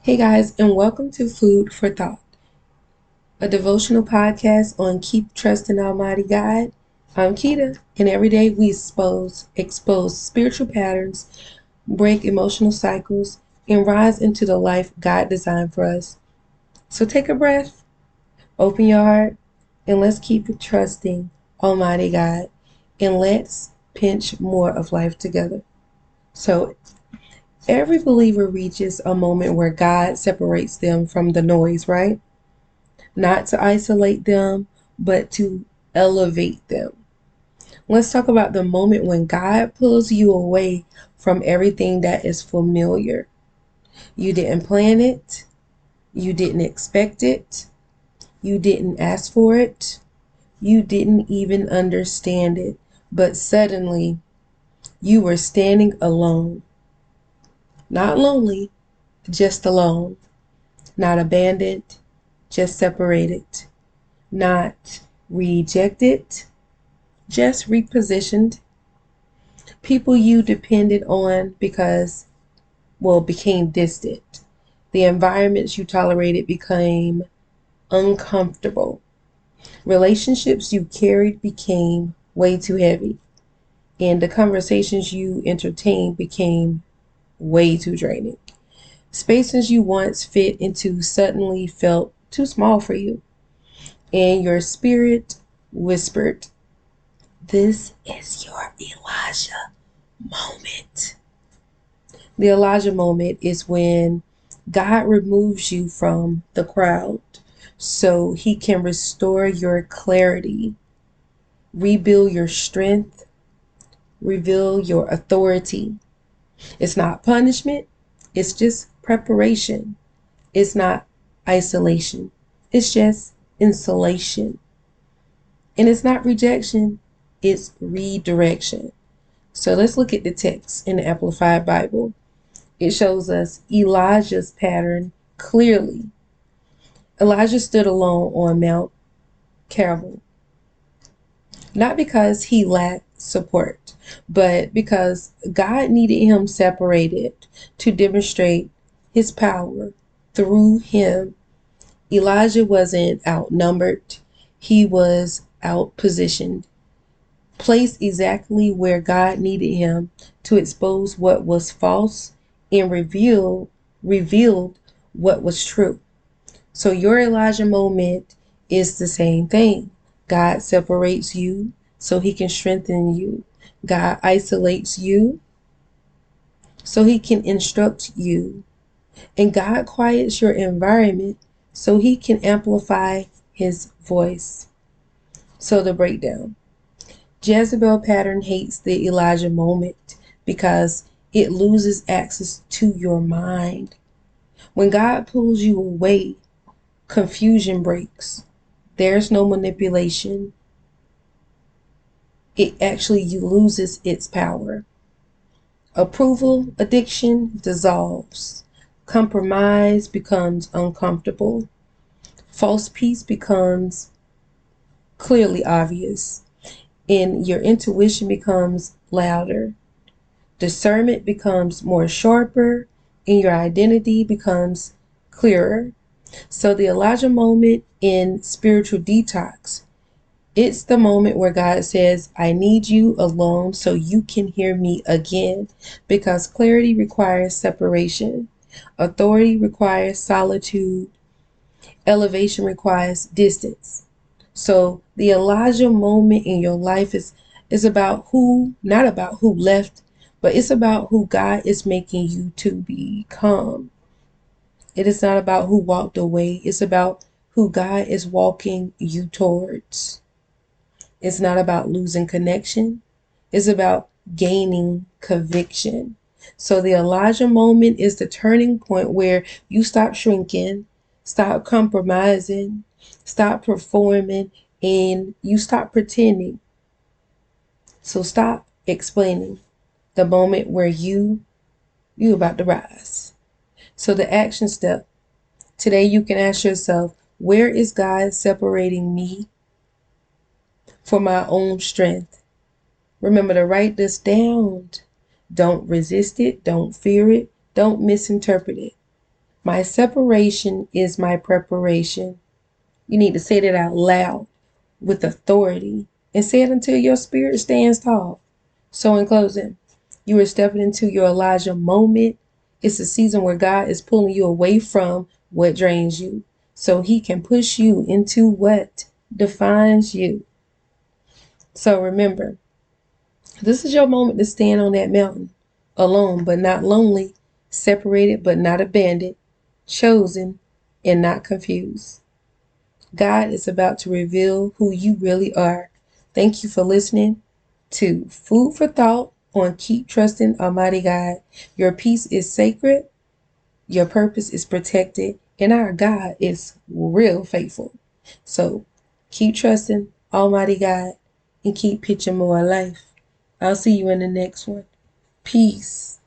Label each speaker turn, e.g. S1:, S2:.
S1: Hey guys, and welcome to Food for Thought, a devotional podcast on keep trusting Almighty God. I'm Keita, and every day we expose spiritual patterns, break emotional cycles, and rise into the life God designed for us. So take a breath, open your heart, and let's keep trusting Almighty God, and let's pinch more of life together. So every believer reaches a moment where God separates them from the noise, right? Not to isolate them, but to elevate them. Let's talk about the moment when God pulls you away from everything that is familiar. You didn't plan it, you didn't expect it, you didn't ask for it, you didn't even understand it, but suddenly you were standing alone. Not lonely, just alone. Not abandoned, just separated. Not rejected, just repositioned. People you depended on became distant. The environments you tolerated became uncomfortable. Relationships you carried became way too heavy. And the conversations you entertained became way too draining. Spaces you once fit into suddenly felt too small for you. And your spirit whispered, "This is your Elijah moment." The Elijah moment is when God removes you from the crowd so he can restore your clarity, rebuild your strength, reveal your authority. It's not punishment, it's just preparation. It's not isolation, it's just insulation. And it's not rejection, it's redirection. So let's look at the text in the Amplified Bible. It shows us Elijah's pattern clearly. Elijah stood alone on Mount Carmel, not because he lacked support, but because God needed him separated to demonstrate his power through him. Elijah wasn't outnumbered, he was outpositioned, placed exactly where God needed him to expose what was false and revealed what was true. So your Elijah moment is the same thing. God separates you so he can strengthen you. God isolates you so he can instruct you. And God quiets your environment so he can amplify his voice. So the breakdown. Jezebel pattern hates the Elijah moment because it loses access to your mind. When God pulls you away, confusion breaks. There's no manipulation. It actually loses its power. Approval addiction dissolves. Compromise becomes uncomfortable. False peace becomes clearly obvious. And your intuition becomes louder. Discernment becomes more sharper, and your identity becomes clearer. So the Elijah moment in spiritual detox, it's the moment where God says, "I need you alone so you can hear me again," because clarity requires separation, authority requires solitude, elevation requires distance. So the Elijah moment in your life is about not about who left, but it's about who God is making you to become. It is not about who walked away. It's about who God is walking you towards. It's not about losing connection. It's about gaining conviction. So the Elijah moment is the turning point where you stop shrinking, stop compromising, stop performing, and you stop pretending. So stop explaining. The moment where you about to rise. So the action step. Today you can ask yourself, where is God separating me for my own strength? Remember to write this down. Don't resist it. Don't fear it. Don't misinterpret it. My separation is my preparation. You need to say that out loud with authority and say it until your spirit stands tall. So, in closing, you are stepping into your Elijah moment. It's a season where God is pulling you away from what drains you so he can push you into what defines you. So, remember, this is your moment to stand on that mountain, alone but not lonely, separated but not abandoned, chosen and not confused. God is about to reveal who you really are. Thank you for listening to Food for Thought on Keep Trusting Almighty God. Your peace is sacred, your purpose is protected, and our God is real faithful. So keep trusting Almighty God and keep pitching more life. I'll see you in the next one. Peace.